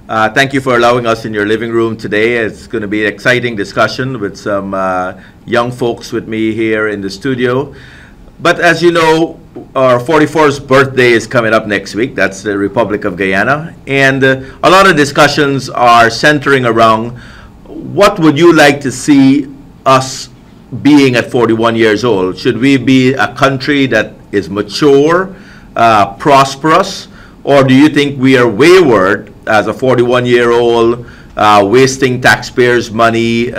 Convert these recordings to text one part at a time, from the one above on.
Thank you for allowing us in your living room today. It's going to be an exciting discussion with some young folks with me here in the studio. But as you know, our 44th birthday is coming up next week. That's the Republic of Guyana. And a lot of discussions are centering around what would you like to see us being at 41 years old? Should we be a country that is mature, prosperous, or do you think we are wayward as a 41-year-old, wasting taxpayers' money,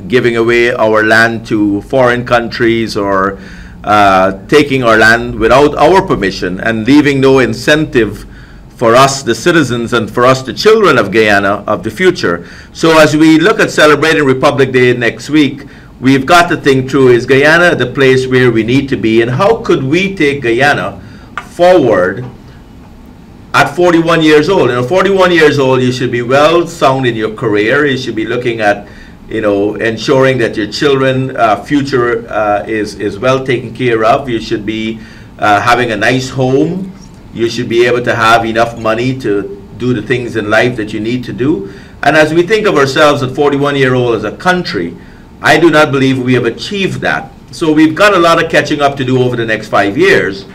giving away our land to foreign countries, or taking our land without our permission and leaving no incentive for us, the citizens, and for us, the children of Guyana of the future? So as we look at celebrating Republic Day next week, we've got to think through, is Guyana the place where we need to be, and how could we take Guyana forward at 41 years old? You know, 41 years old, you should be well sound in your career. You should be looking at, you know, ensuring that your children future is well taken care of. You should be having a nice home. You should be able to have enough money to do the things in life that you need to do. And as we think of ourselves at 41-year-old as a country, I do not believe we have achieved that. So we've got a lot of catching up to do over the next 5 years.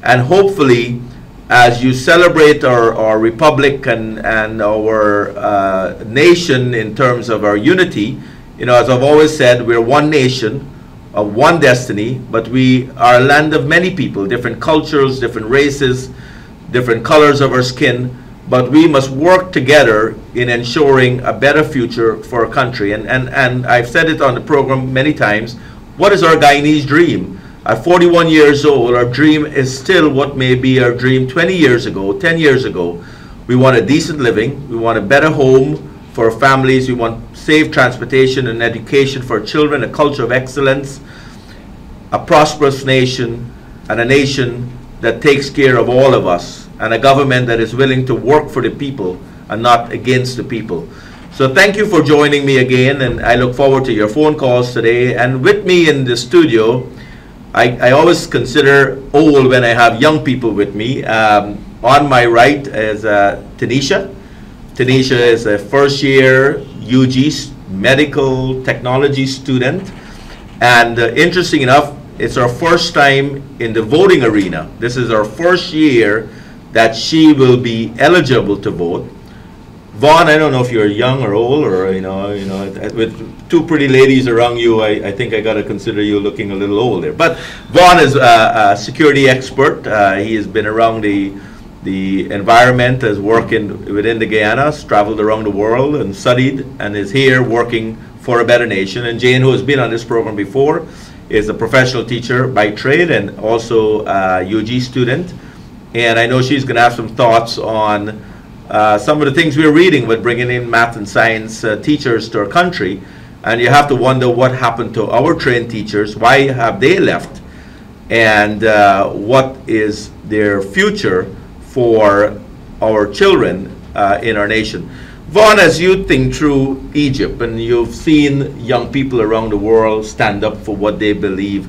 And hopefully, as you celebrate our republic and our nation in terms of our unity, you know, as I've always said, we're one nation, one destiny, but we are a land of many people, different cultures, different races, different colors of our skin, but we must work together in ensuring a better future for our country. And I've said it on the program many times, what is our Guyanese dream? At 41 years old, our dream is still what may be our dream 20 years ago, 10 years ago. We want a decent living, we want a better home for our families, we want safe transportation and education for children, a culture of excellence, a prosperous nation, and a nation that takes care of all of us, and a government that is willing to work for the people and not against the people. So thank you for joining me again, and I look forward to your phone calls today. And with me in the studio, I always consider old when I have young people with me. On my right is Tanisha. Tanisha is a first-year UG medical technology student. And interesting enough, it's our first time in the voting arena. This is our first year that she will be eligible to vote. Vaughn, I don't know if you're young or old, or you know, with two pretty ladies around you, I think I got to consider you looking a little older. But Vaughn is a security expert. He has been around the environment, has worked within the Guyanas, traveled around the world and studied, and is here working for a better nation. And Jane, who has been on this program before, is a professional teacher by trade and also a UG student. And I know she's going to have some thoughts on some of the things we're reading with bringing in math and science teachers to our country. And you have to wonder what happened to our trained teachers, why have they left, and what is their future for our children in our nation. Vaughn, as you think through Egypt, and you've seen young people around the world stand up for what they believe,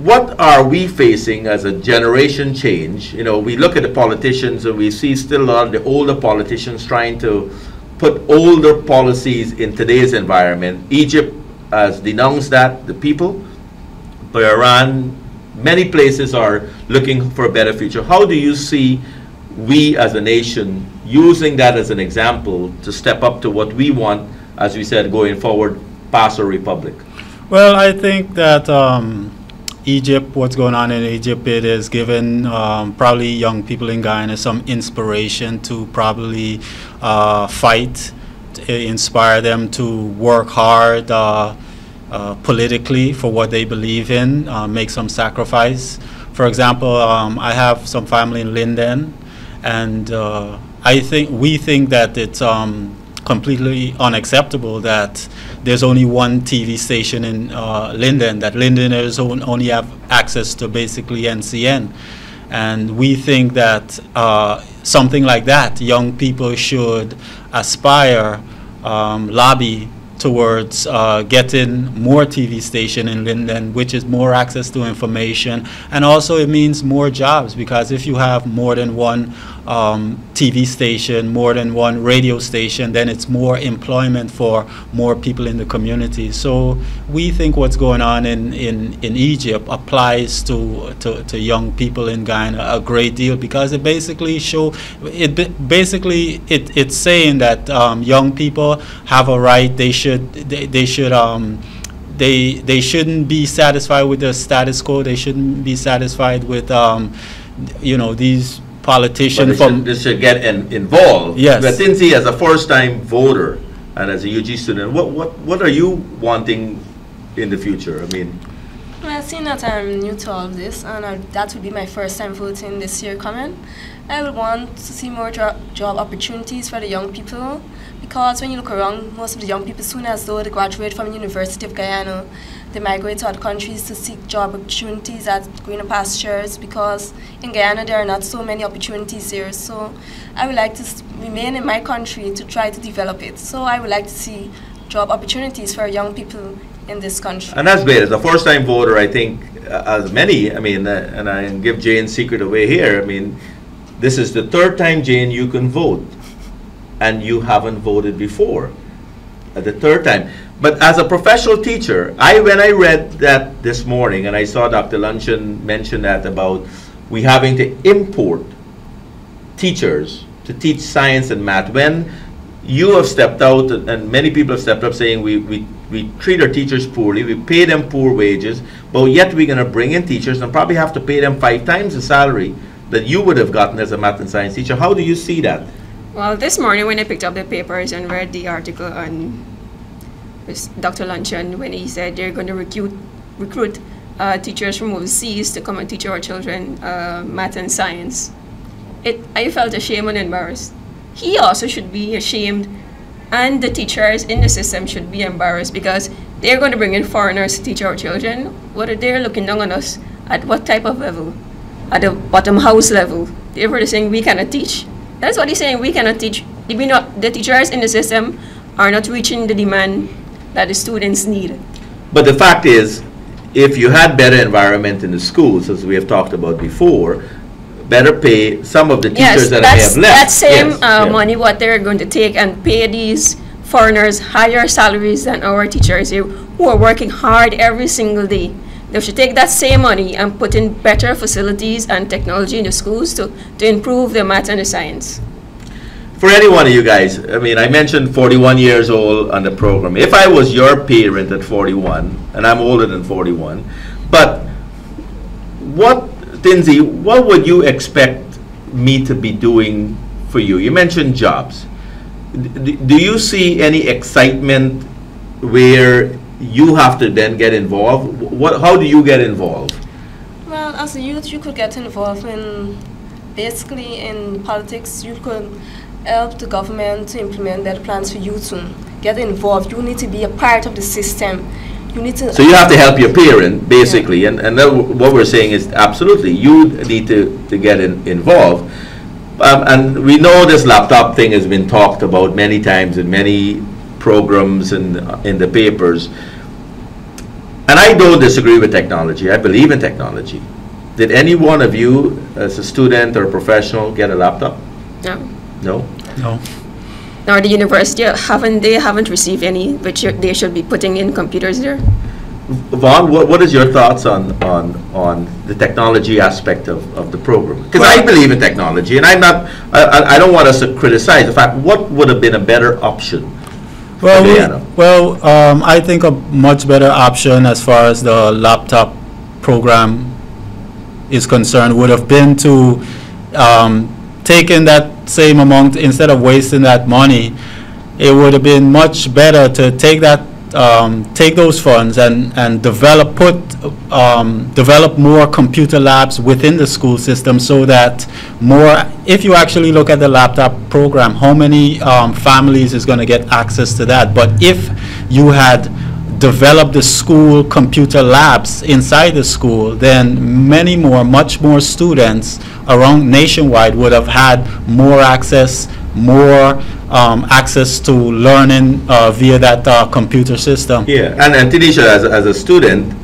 what are we facing as a generation change? You know, we look at the politicians and we see still a lot of the older politicians trying to put older policies in today's environment. Egypt has denounced that, the people. But Iran, many places are looking for a better future. How do you see we as a nation using that as an example to step up to what we want, as we said, going forward, past our republic? Well, I think that Egypt, what's going on in Egypt, it has given probably young people in Guyana some inspiration to probably fight, to inspire them to work hard politically for what they believe in, make some sacrifice. For example, I have some family in Linden, and we think that it's completely unacceptable that there's only one TV station in Linden, that Lindeners only have access to basically NCN. And we think that something like that, young people should aspire, lobby towards getting more TV station in Linden, which is more access to information, and also it means more jobs, because if you have more than one TV station, more than one radio station, then it's more employment for more people in the community. So we think what's going on in Egypt applies to young people in Guyana a great deal, because it basically it's saying that young people have a right. They shouldn't be satisfied with the status quo. They shouldn't be satisfied with these politicians they should get involved. Yes. But Tinzi, as a first-time voter and as a UG student, what are you wanting in the future? I mean, well, seeing that I'm new to all of this, and that would be my first time voting this year coming, I would want to see more job opportunities for the young people, because when you look around, most of the young people, soon as though they graduate from the University of Guyana, they migrate to other countries to seek job opportunities at greener pastures, because in Guyana there are not so many opportunities here. So I would like to remain in my country to try to develop it. So I would like to see job opportunities for young people in this country. And that's great. As a first-time voter, I think, as many, I mean, and I can give Jane's secret away here, I mean, this is the third time, Jane, you can vote, and you haven't voted before. The third time. But as a professional teacher, when I read that this morning, and I saw Dr. Luncheon mention that about we having to import teachers to teach science and math, when you have stepped out, and many people have stepped up saying we treat our teachers poorly, we pay them poor wages, but yet we're going to bring in teachers and probably have to pay them 5 times the salary that you would have gotten as a math and science teacher. How do you see that? Well, this morning when I picked up the papers and read the article on Dr. Luncheon, when he said they're going to recruit teachers from overseas to come and teach our children math and science, I felt ashamed and embarrassed. He also should be ashamed, and the teachers in the system should be embarrassed, because they're going to bring in foreigners to teach our children. What are they looking down on us? At what type of level? At the bottom house level. They're saying we cannot teach. That's what he's saying, we cannot teach. The teachers in the system are not reaching the demand that the students need. But the fact is, if you had better environment in the schools, as we have talked about before, better pay some of the teachers that may have left. That same money what they're going to take and pay these foreigners higher salaries than our teachers here, who are working hard every single day. They should take that same money and put in better facilities and technology in the schools to improve the math and the science. For any one of you guys, I mean, I mentioned 41 years old on the program. If I was your parent at 41, and I'm older than 41, but Tinzi, what would you expect me to be doing for you? You mentioned jobs. Do you see any excitement where you have to then get involved? How do you get involved? Well, as a youth, you could get involved basically in politics. You could help the government to implement their plans for you to get involved. You need to be a part of the system. You need to. So you have to help your parent, basically, yeah. and what we're saying is absolutely, you need to get involved. And we know this laptop thing has been talked about many times in many programs and in the papers. And I don't disagree with technology. I believe in technology. Did any one of you, as a student or a professional, get a laptop? No. No? No. Nor the university haven't received any, but they should be putting in computers there. Vaughn, what is your thoughts on the technology aspect of the program? Because I believe in technology, and I don't want us to criticize. In fact, what would have been a better option? I think a much better option as far as the laptop program is concerned would have been to take in that same amount, instead of wasting that money. It would have been much better to take those funds and develop more computer labs within the school system, so that if you actually look at the laptop program, how many families is going to get access to that? But if you had developed the school computer labs inside the school, then much more students around nationwide would have had more access to learning via that computer system. Yeah, and Tanisha, as a student,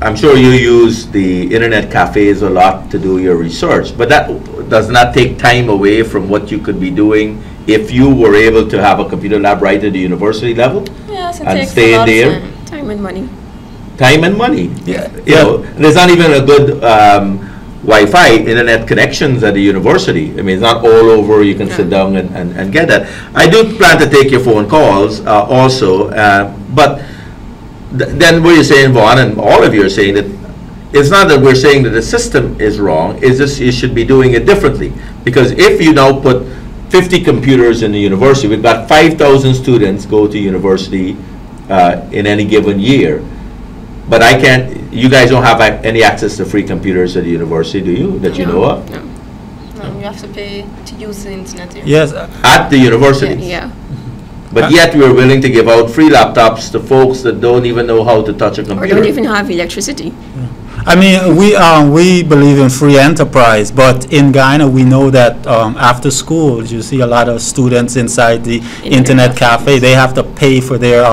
I'm sure you use the internet cafes a lot to do your research, but that does not take time away from what you could be doing if you were able to have a computer lab right at the university level Yes, it and takes stay a lot in of there. time. Time and money. Time and money. Yeah. You know, there's not even a good Wi-Fi internet connections at the university. I mean, it's not all over. You can sit down and get that. I do plan to take your phone calls also, but then what you're saying, Vaughn, and all of you are saying that it's not that we're saying that the system is wrong. It's just you should be doing it differently. Because if you now put 50 computers in the university, we've got 5,000 students go to university in any given year. But I can't, you guys don't have any access to free computers at the university, do you, that you know of? No. No, you have to pay to use the internet here. Yes. At the university? Yeah. But yet we're willing to give out free laptops to folks that don't even know how to touch a Or computer. don't even have electricity. I mean, we believe in free enterprise, but in Guyana, we know that after school, you see a lot of students inside the internet cafe. They have to pay for their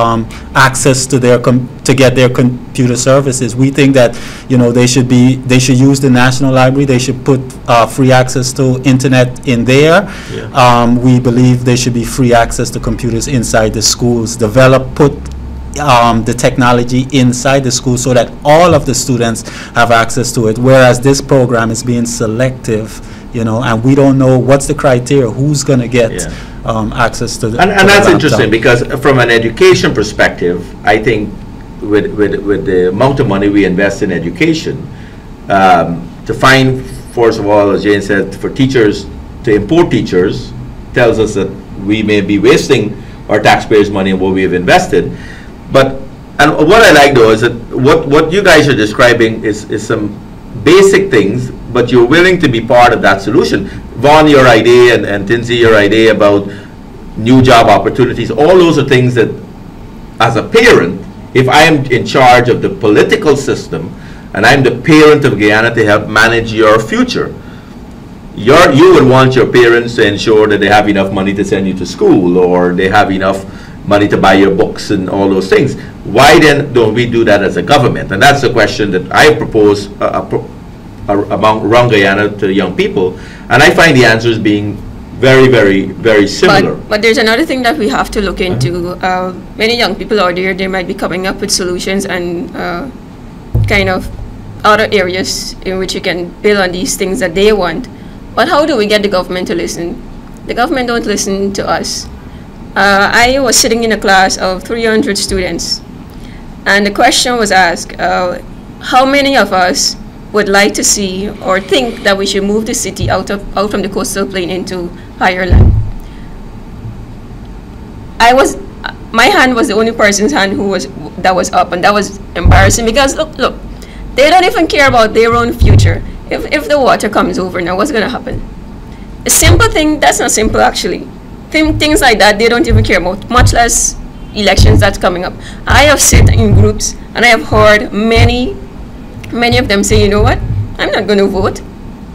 access to their to get their computer services. We think that they should use the National Library. They should put free access to internet in there. Yeah. We believe there should be free access to computers inside the schools. Put the technology inside the school so that all of the students have access to it, whereas this program is being selective, and we don't know what's the criteria, who's going to get access to the And to that's the interesting, laptop. because from an education perspective, I think with the amount of money we invest in education, to find, first of all, as Jane said, for teachers, to import teachers, tells us that we may be wasting our taxpayers' money on what we have invested. And what I like though is that what you guys are describing is some basic things, but you're willing to be part of that solution. Vaughn, your idea, and Tinsley, your idea about new job opportunities, all those are things that, as a parent, if I am in charge of the political system, and I'm the parent of Guyana to help manage your future, you would want your parents to ensure that they have enough money to send you to school, or they have enough money to buy your books and all those things. Why then don't we do that as a government? And that's the question that I propose around Guyana to young people. And I find the answers being very, very, very similar. But there's another thing that we have to look into. Many young people out there, they might be coming up with solutions and kind of other areas in which you can build on these things that they want. But how do we get the government to listen? The government don't listen to us. I was sitting in a class of 300 students, and the question was asked, how many of us would like to see or think that we should move the city out from the coastal plain into higher land? My hand was the only person's hand that was up, and that was embarrassing, because look, they don't even care about their own future. If the water comes over now, what's going to happen? A simple thing, that's not simple actually. Things like that, they don't even care about, much less elections that's coming up. I have sat in groups and I have heard many of them say, you know what, I'm not going to vote.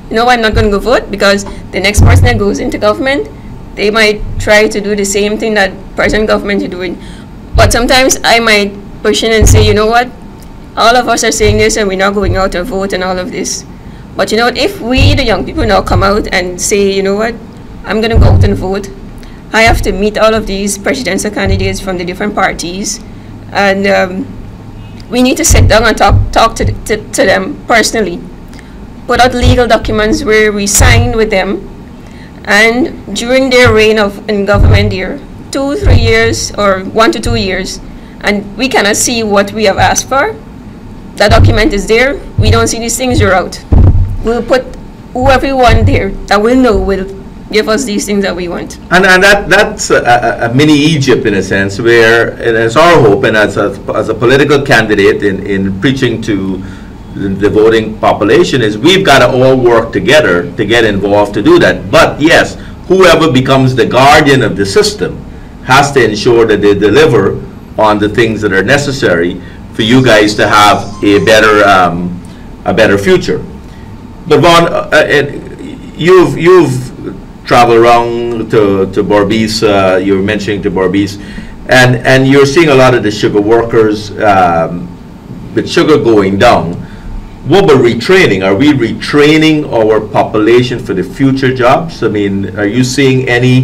You know why I'm not going to go vote? Because the next person that goes into government, they might try to do the same thing that present government is doing. But sometimes I might push in and say, you know what, all of us are saying this and we're not going out to vote and all of this. But you know what, if we, the young people, now come out and say, you know what, I'm going to go out and vote, I have to meet all of these presidential candidates from the different parties, and we need to sit down and talk to them personally, put out legal documents where we sign with them, and during their reign in government here, 2-3 years or 1 to 2 years, and we cannot see what we have asked for. That document is there. We don't see these things. You're out. We'll put everyone there that will know will give us these things that we want. And that's a mini Egypt in a sense, where, and it's our hope, and as a political candidate in preaching to the voting population, is we've got to all work together to get involved to do that. But yes, whoever becomes the guardian of the system has to ensure that they deliver on the things that are necessary for you guys to have a better future. But Vaughn, you've traveled around to Berbice. You were mentioning to Berbice, and you're seeing a lot of the sugar workers with sugar going down, what about retraining? Are we retraining our population for the future jobs? I mean, are you seeing any